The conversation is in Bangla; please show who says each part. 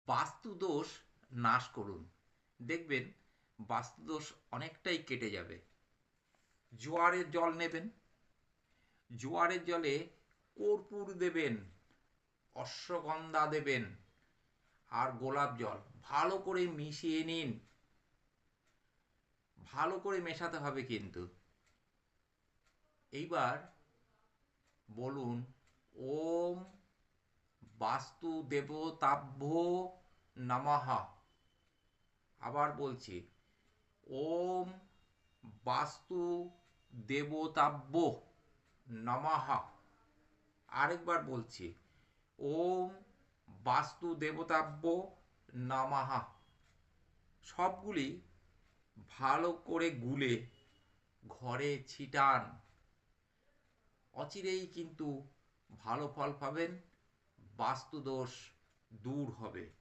Speaker 1: বাস্তুদোষ নাশ করুন, দেখবেন বাস্তুদোষ অনেকটাই কেটে যাবে। জোয়ারের জল নেবেন, জোয়ারের জলে কর্পূর দেবেন, অশ্বগন্ধা দেবেন আর গোলাপ জল ভালো করে মিশিয়ে নিন। ভালো করে মেশাতে হবে কিন্তু। এইবার বলুন, ওম বাস্তু দেবতাভ্যো নমঃ। আবার বলছি, ওম বাস্তু দেবতাভ্যো নমঃ। আরেকবার বলছি, ওম বাস্তু দেবতাভ্যো নমঃ। সবগুলি ভালো করে গুলে ঘরে ছিটান। অচিরেই কিন্তু ভালো ফল পাবেন, বাস্তুদোষ দূর হবে।